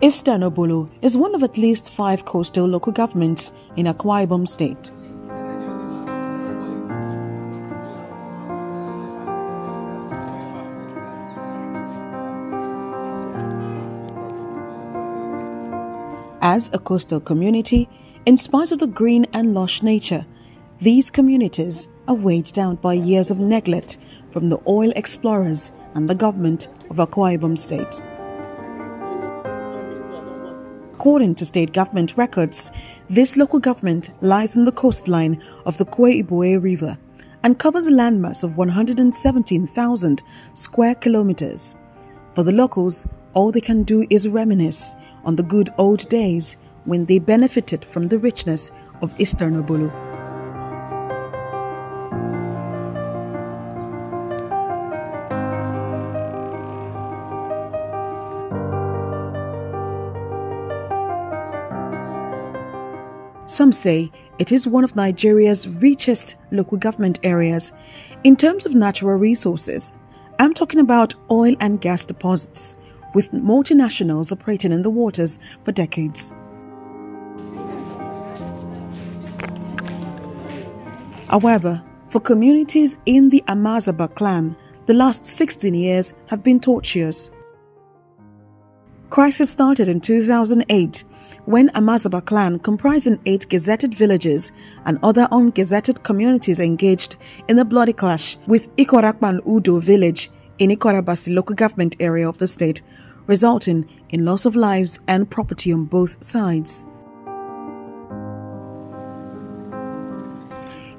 Exile is one of at least 5 coastal local governments in Akwa Ibom State. As a coastal community, in spite of the green and lush nature, these communities are weighed down by years of neglect from the oil explorers and the government of Akwa Ibom State. According to state government records, this local government lies on the coastline of the Kwe-Iboe River and covers a landmass of 117,000 square kilometers. For the locals, all they can do is reminisce on the good old days when they benefited from the richness of Exile. Some say it is one of Nigeria's richest local government areas in terms of natural resources. I'm talking about oil and gas deposits, with multinationals operating in the waters for decades. However, for communities in the Amazaba clan, the last 16 years have been tortuous. Crisis started in 2008 when Amazaba clan, comprising 8 gazetted villages and other ungazetted communities, engaged in a bloody clash with Ikorakpan Udo village in Ikorabasi local government area of the state, resulting in loss of lives and property on both sides.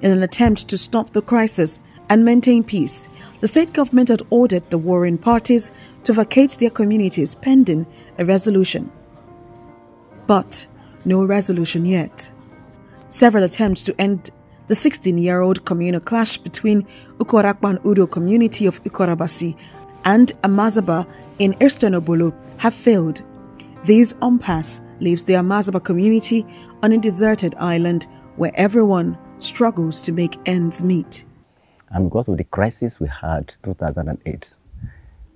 In an attempt to stop the crisis and maintain peace, the state government had ordered the warring parties to vacate their communities pending a resolution. But no resolution yet. Several attempts to end the 16-year-old communal clash between Ukorakpan Udo community of Ikorabasi and Amazaba in Exile have failed. This impasse leaves the Amazaba community on a deserted island where everyone struggles to make ends meet. And because of the crisis we had 2008,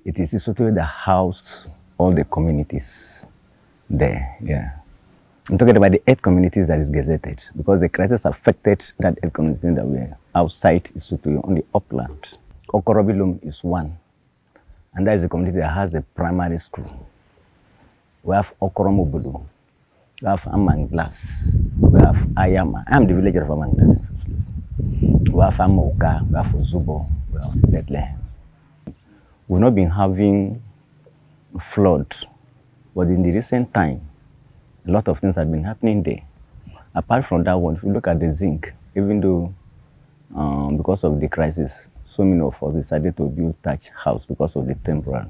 it is Exile that housed all the communities there. Yeah, I'm talking about the 8 communities that is gazetted, because the crisis affected that 8 communities that were outside Exile on the upland. Okorobilum is one, and that is the community that has the primary school. We have Okoromobudu, we have Amanglas, we have Ayama. I am the villager of Amanglas. We have Amoka, we have Zubo, we have Bethlehem. We've not been having flood, but in the recent time, a lot of things have been happening there. Apart from that one, if you look at the zinc, even though because of the crisis, so many of us decided to build thatch house because of the temporal.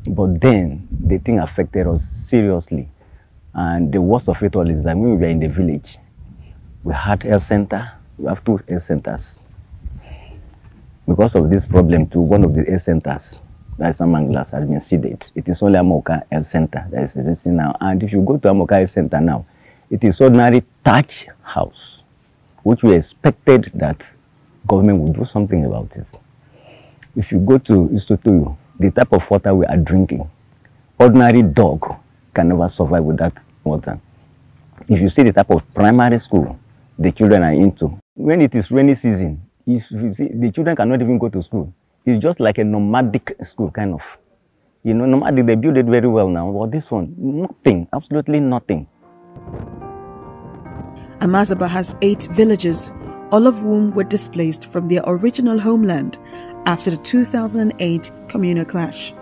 But then the thing affected us seriously. And the worst of it all is that when we were in the village, we had health center, we have 2 health centers. Because of this problem too, one of the health centers, that is Amanglas, has been seeded. It is only Amoka Health Center that is existing now. And if you go to Amoka Health Center now, it is ordinary thatch house, which we expected that government would do something about it. If you go to Exile, the type of water we are drinking, ordinary dog can never survive with that water. If you see the type of primary school the children are into, when it is rainy season, if you see, the children cannot even go to school. It's just like a nomadic school, kind of. You know, nomadic, they build it very well now, but this one, nothing, absolutely nothing. Amazaba has 8 villages, all of whom were displaced from their original homeland after the 2008 communal clash.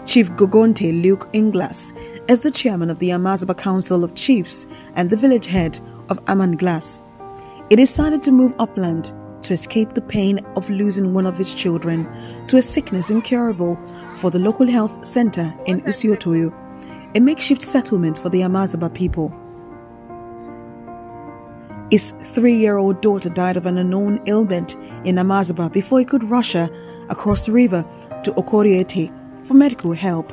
Chief Gogonte Luke Inglas is the chairman of the Amazaba Council of Chiefs and the village head of Amanglas. He decided to move upland to escape the pain of losing one of his children to a sickness incurable for the local health center in Usiotoyo, a makeshift settlement for the Amazaba people. His 3-year-old daughter died of an unknown ailment in Amazaba before he could rush her across the river to Okoriete for medical help.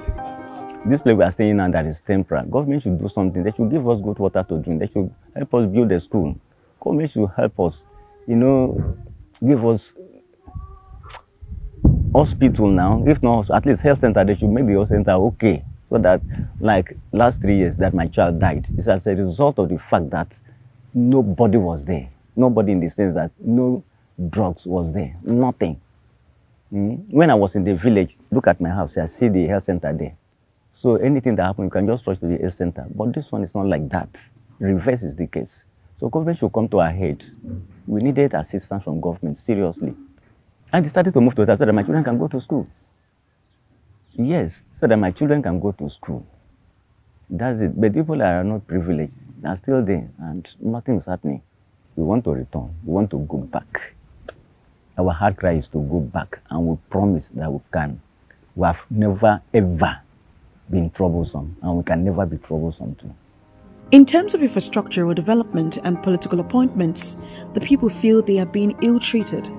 This place we are staying in that is temporary. Government should do something. They should give us good water to drink. They should help us build a school. Government should help us, you know, give us hospital now. If not, at least health center, they should make the health center okay. So that, like last 3 years that my child died, it's as a result of the fact that nobody was there. Nobody in the sense that no drugs was there, nothing. When I was in the village, look at my house, I see the health center there. So anything that happens, you can just rush to the health center. But this one is not like that. Reverse is the case. So government should come to our head. We needed assistance from government, seriously. I decided to move to that so that my children can go to school. Yes, so that my children can go to school. That's it. But people are not privileged. They are still there and nothing is happening. We want to return. We want to go back. Our hard cry is to go back, and we promise that we can. We have never, ever been troublesome, and we can never be troublesome too. In terms of infrastructural development and political appointments, the people feel they are being ill-treated.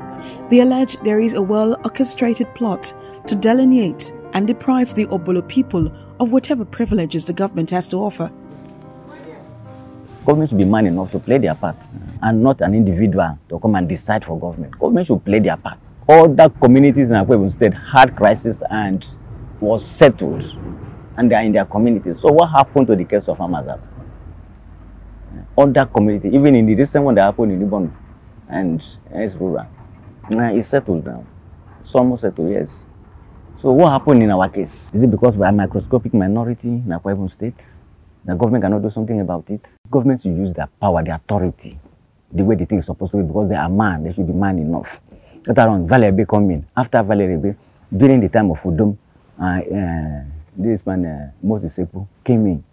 They allege there is a well-orchestrated plot to delineate and deprive the Obolo people of whatever privileges the government has to offer. Government should be man enough to play their part, and not an individual to come and decide for government. Government should play their part. All the communities in Akwa Ibom State had crisis and was settled, and they are in their communities. So what happened to the case of Amazaba? Other community, even in the recent one that happened in Ibom and rural, it's settled now. It's almost settled, yes. So what happened in our case? Is it because we are a microscopic minority in Akwa Ibom State? The government cannot do something about it? Government should use their power, their authority, the way they think it's supposed to be, because they are man, they should be man enough. Later on, Valerebe come in. After Valerebe, during the time of Udom, this man, Moses Sepu, came in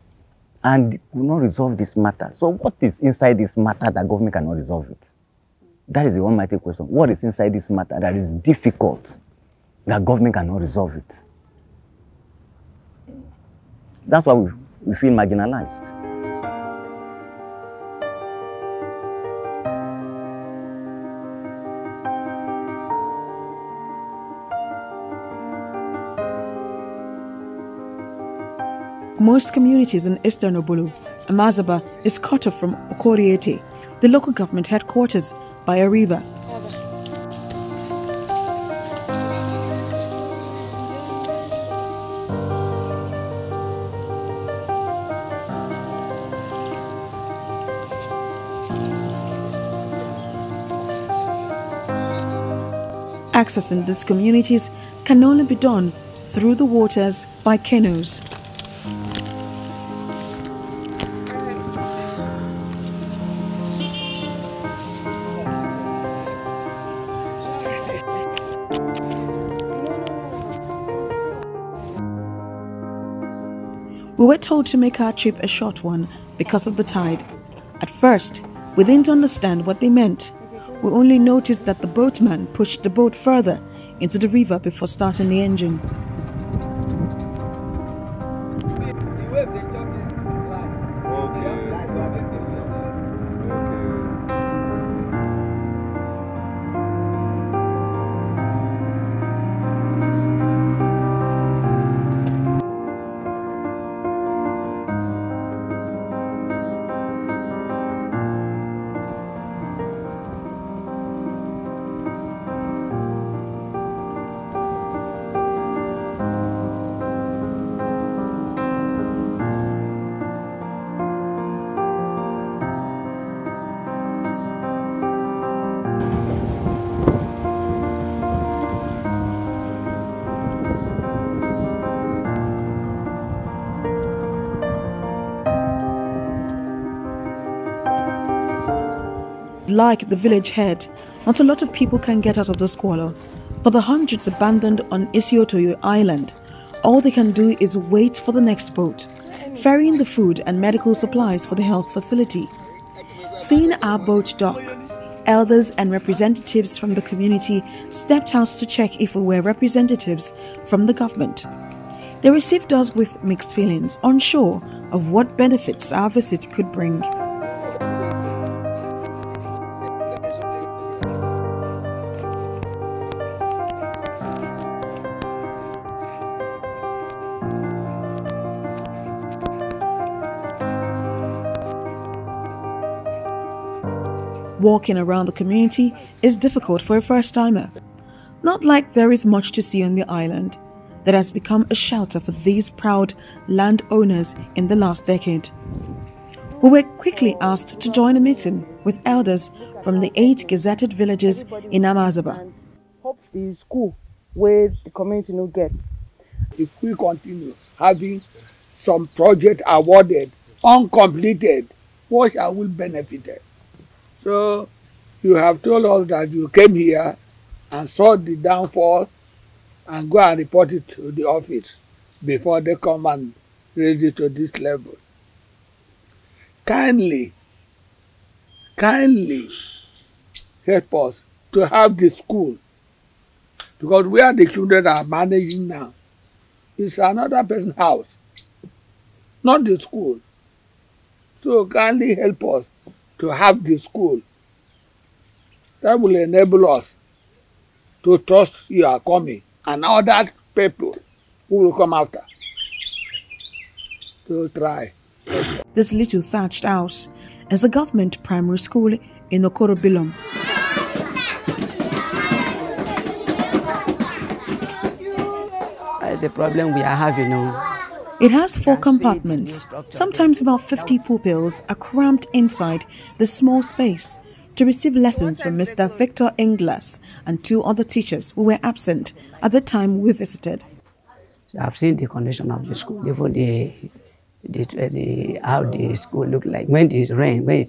and could not resolve this matter. So what is inside this matter that government cannot resolve it? That is the almighty question. What is inside this matter that is difficult that government cannot resolve it? That's why we feel marginalized. Most communities in Eastern Obolo, Amazaba is cut off from Okoriete, the local government headquarters, by a river. Accessing these communities can only be done through the waters by canoes. We were told to make our trip a short one because of the tide. At first, we didn't understand what they meant. We only noticed that the boatman pushed the boat further into the river before starting the engine. Like the village head, not a lot of people can get out of the squalor. For the hundreds abandoned on Isiotoyo Island, all they can do is wait for the next boat, ferrying the food and medical supplies for the health facility. Seeing our boat dock, elders and representatives from the community stepped out to check if we were representatives from the government. They received us with mixed feelings, unsure of what benefits our visit could bring. Walking around the community is difficult for a first-timer. Not like there is much to see on the island. that has become a shelter for these proud landowners in the last decade. We were quickly asked to join a meeting with elders from the 8 gazetted villages in Amazaba. Hope the school where the community no gets. If we continue having some project awarded, uncompleted, what shall we benefit? So you have told us that you came here and saw the downfall and go and report it to the office before they come and raise it to this level. Kindly help us to have the school, because where the children are managing now is another person's house, not the school. So kindly help us to have the school. That will enable us to trust you are coming and other people who will come after to try. This little thatched house is the government primary school in Okorobilom. That's the problem we are having now. It has 4 compartments. Sometimes about 50 pupils are cramped inside the small space to receive lessons from Mr. Victor Inglas and 2 other teachers who were absent at the time we visited. So I've seen the condition of the school, even how the school look like. When it is rain, there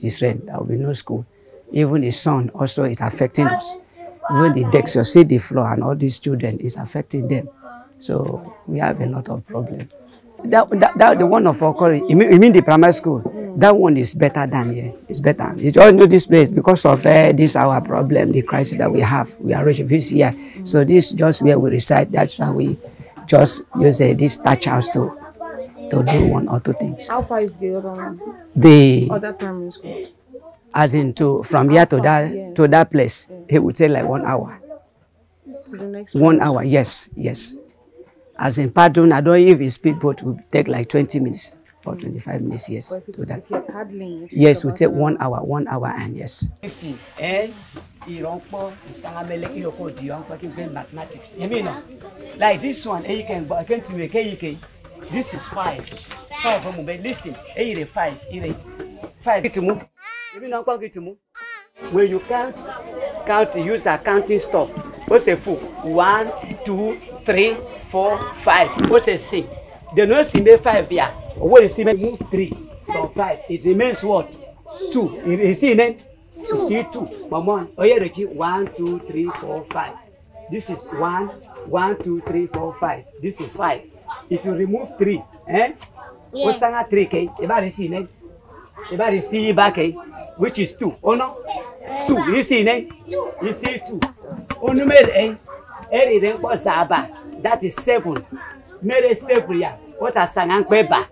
will be no school. Even the sun also is affecting us. Even the decks, you see the floor and all these children is affecting them. So we have a lot of problems. That the one of our you mean the primary school? That one is better than here. It's better. It's all know this place because of this our problem, the crisis that we have. We are refugees here, so this is just where we reside. That's why we just use this thatch house to do 1 or 2 things. How far is the other one? The other primary school? As in from here to that to that place, it would take like 1 hour. To the next 1 hour, yes. As in pardon, I don't know if a speedboat will take like 20 minutes or 25 minutes, yes. But if you're paddling, yes, we take 1 hour and yes. Mathematics. You mean like this one, you can to make this is 5. 5 listen, 5. 5 when you count, use accounting stuff. What's a full? 1, 2, 3, 4, 5. What's a C? The no see 5 here. What is see move 3 from 5? It remains what? 2. You see then? You see 2. Mama, oh yeah, 1, 2, 3, 4, 5. This is 1, 1, 2, 3, 4, 5. This is 5. If you remove 3, what's 3K? Everybody see then? Everybody see back, which is 2. Oh no? 2. You see then? You see 2. Oh no, that is 7. Made 7 ya. What a sangankbeba.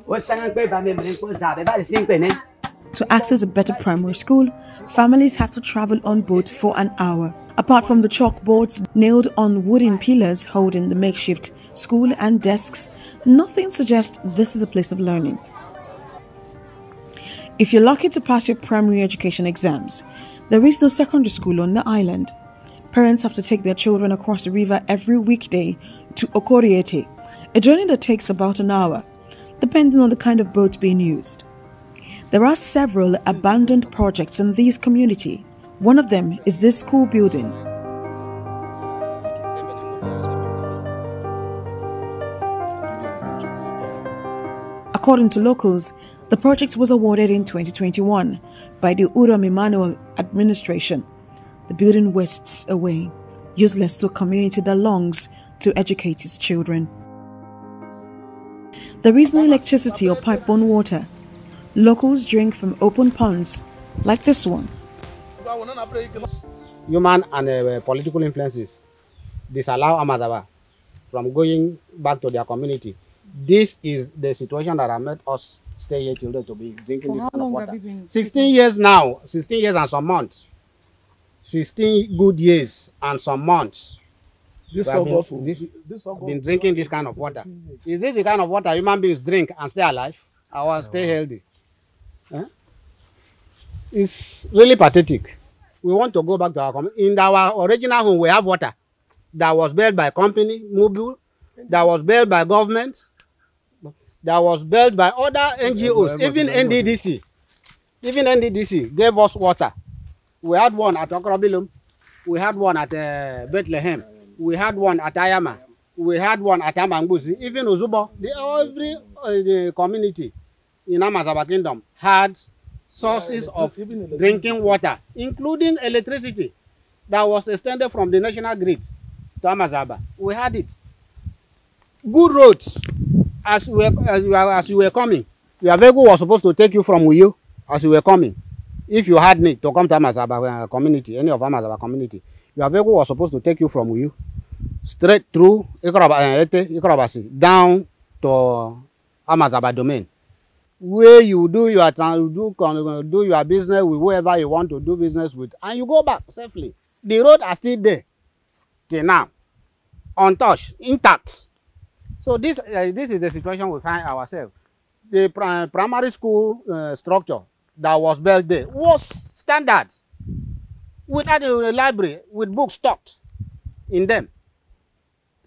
What sangankbeba me. To access a better primary school, families have to travel on boat for an hour. Apart from the chalkboards nailed on wooden pillars holding the makeshift school and desks, nothing suggests this is a place of learning. If you're lucky to pass your primary education exams, there is no secondary school on the island. Parents have to take their children across the river every weekday to Okoriete, a journey that takes about an hour, depending on the kind of boat being used. There are several abandoned projects in this community. One of them is this school building. According to locals, the project was awarded in 2021 by the Uram Emmanuel administration. The building wastes away, useless to a community that longs to educate its children. There is no electricity or pipe-borne water. Locals drink from open ponds like this one. Human and political influences disallow Amazaba from going back to their community. This is the situation that has made us stay here today to be drinking this kind of water. 16 years now, 16 years and some months. 16 good years and some months. This been drinking this kind of water. Is this the kind of water human beings drink and stay alive or stay healthy? Huh? It's really pathetic. We want to go back to our community. In our original home, we have water that was built by a company, Mobile, that was built by government, that was built by other NGOs, even NDDC. Even NDDC gave us water. We had one at Okrobilum, we had one at Bethlehem, we had one at Ayama, we had one at Amangbuzi, even Uzubo. Every the community in Amazaba Kingdom had sources of drinking water, including electricity that was extended from the national grid to Amazaba. We had it. Good roads. As you were coming, your vehicle was supposed to take you from Uyo as you were coming. If you had need to come to Amazaba community, any of Amazaba community, your vehicle was supposed to take you from Uyo straight through Ikorabasi down to Amazaba domain, where you do your business with whoever you want to do business with, and you go back safely. The road are still there till now, untouched, intact. So this is the situation we find ourselves. The primary school structure that was built there was standard. We had a library with books stocked in them.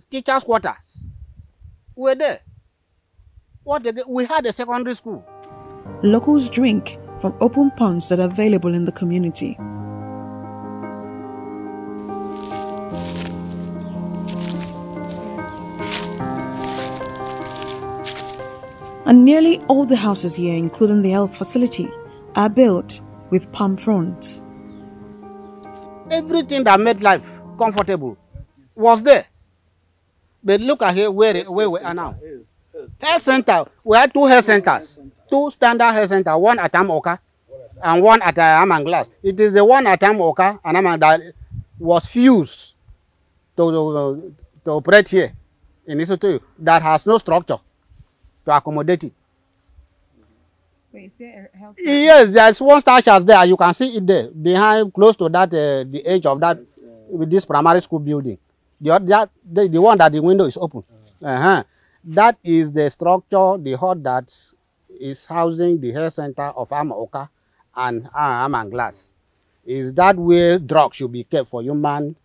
Teachers' quarters were there. We had a secondary school. Locals drink from open ponds that are available in the community. And nearly all the houses here, including the health facility, are built with palm fronds. Everything that made life comfortable was there. But look at here where we are now. Health center, we had two health centers, two standard health centers, one at Amoka and one at Amanglas. It is the one at Amoka and Amang that was fused to operate here in Isoto that has no structure to accommodate it. Wait, is there a health center? Yes, there's one star church there. You can see it there, behind, close to that, the edge of that, with this primary school building. The one that the window is open. That is the structure, the hut that is housing the health center of Amaoka and Amanglas. Is that where drugs should be kept for human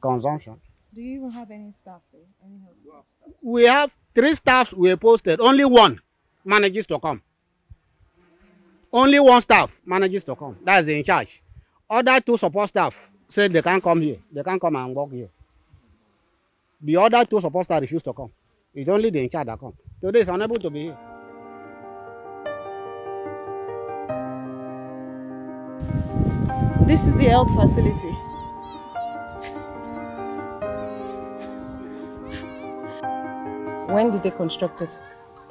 consumption? Do you even have any staff there? Any health staff? We have 3 staffs were posted. Only one manages to come. Only one staff manages to come. That is in charge. Other 2 support staff said they can't come here. They can't come and work here. The other 2 support staff refused to come. It's only the in charge that come. Today is unable to be here. This is the health facility. When did they construct it?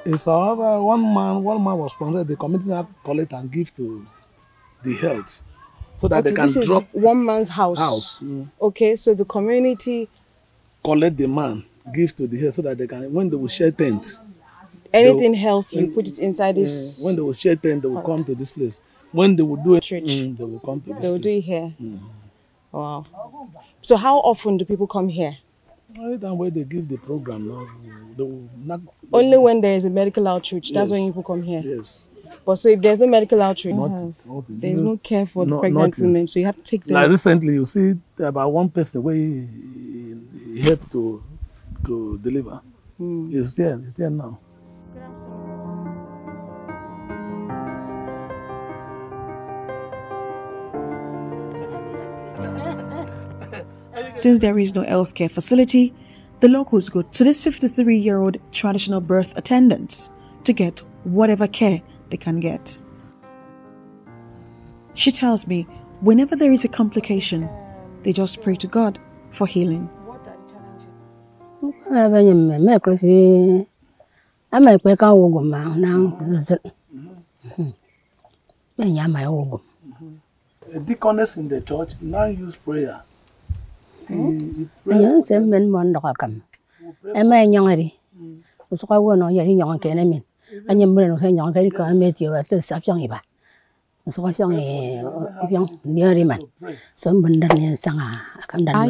It's however one man was sponsored. The community had collect and give to the health, so that they can this drop is one man's house. Okay, so the community collect the man, give to the health, so that they can, when they will share tent, anything health, you put it inside this. when they will share tent, they will come to this place. When they will do it, Church. they will come to this place. They will do it here. Wow. So how often do people come here? Every time when they give the program, now they will not. Only when there is a medical outreach. That's when people come here. Yes. But so if there's no medical outreach, Not there's no care for the pregnant women, so you have to take them. Like recently, you see about one person where he helped to deliver. It's there now. Since there is no healthcare facility, the locals go to this 53-year-old traditional birth attendants to get whatever care they can get. She tells me whenever there is a complication, they just pray to God for healing. A deaconess in the church now use prayer. I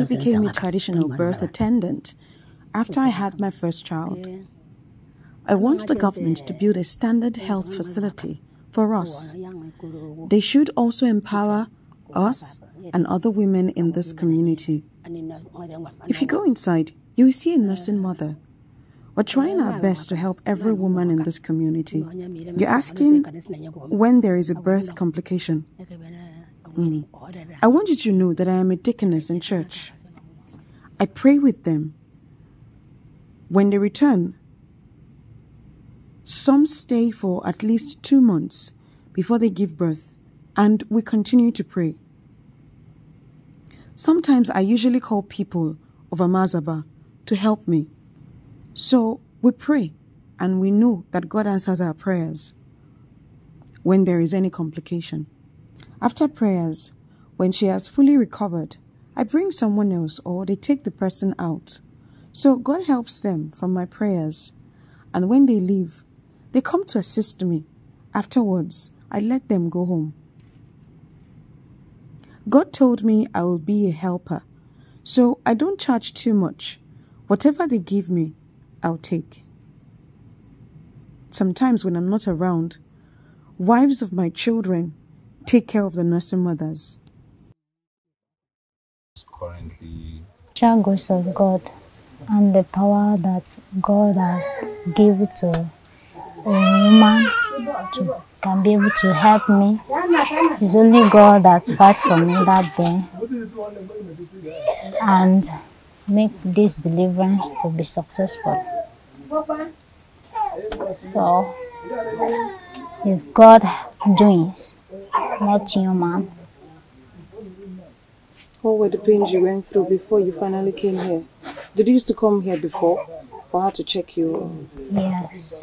became a traditional birth attendant after I had my first child. I want the government to build a standard health facility for us. They should also empower us and other women in this community. If you go inside, you will see a nursing mother We're trying our best to help every woman in this community. You're asking when there is a birth complication. I want you to know that I am a deaconess in church. I pray with them. When they return, some stay for at least 2 months before they give birth, and we continue to pray. Sometimes I usually call people of Amazaba to help me. So we pray, and we know that God answers our prayers when there is any complication. After prayers, when she has fully recovered, I bring someone else or they take the person out. So God helps them from my prayers, and when they leave, they come to assist me. Afterwards, I let them go home. God told me I will be a helper, so I don't charge too much. Whatever they give me, I'll take. Sometimes when I'm not around, wives of my children take care of the nursing mothers. Currently, grace of God and the power that God has given to a woman to can be able to help me. It's only God that fights for me that day and make this deliverance to be successful. So it's God doings, not human. What were the pains you went through before you finally came here? Did you used to come here before for her to check you? Yes.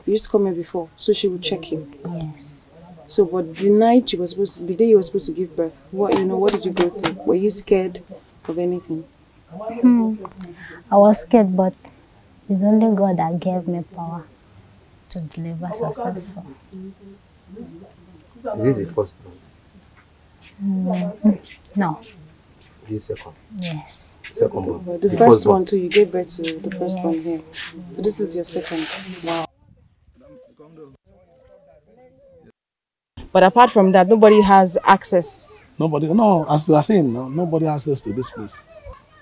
You used to come here before, so she would check you? Yes. So, but the night you were supposed to, the day you were supposed to give birth, what did you go through? Were you scared of anything? I was scared, but it's only God that gave me power to deliver successful. is this the first one? No. This second? Yes. Second one. But the first one too, you gave birth to the first one here. So this is your second. Wow. But apart from that, nobody has access. No, as you are saying, nobody has access to this place.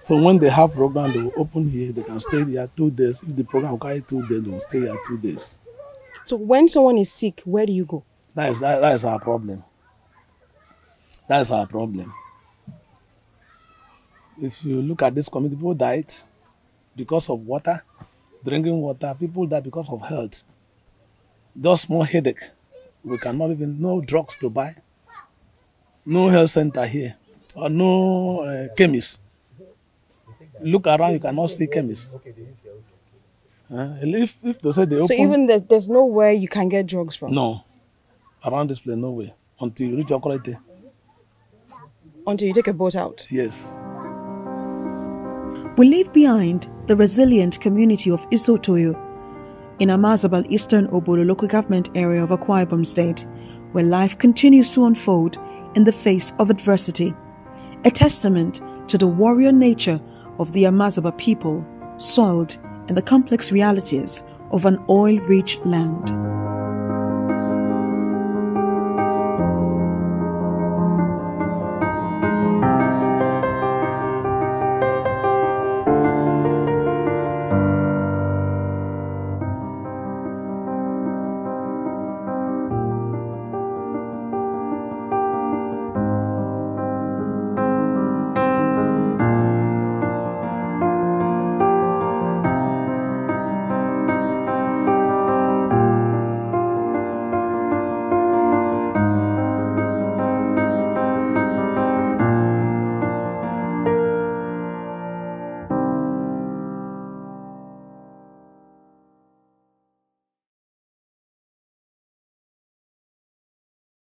So when they have program, they will open here, they can stay here 2 days. If the program will carry 2 days, they will stay here 2 days. So when someone is sick, where do you go? That is our problem. That is our problem. If you look at this community, people died because of water, drinking water. People died because of health. Just small headache. We cannot even, no drugs to buy. No health center here. Or no chemist. Look around, you cannot see chemists. If they say they open... So even there's nowhere you can get drugs from? No. Around this place, no way. Until you reach your quality. Until you take a boat out? Yes. We leave behind the resilient community of Isotoyo in Amazaba, Eastern Obolo local government area of Akwa Ibom State, where life continues to unfold in the face of adversity, a testament to the warrior nature of the Amazaba people, soiled in the complex realities of an oil-rich land.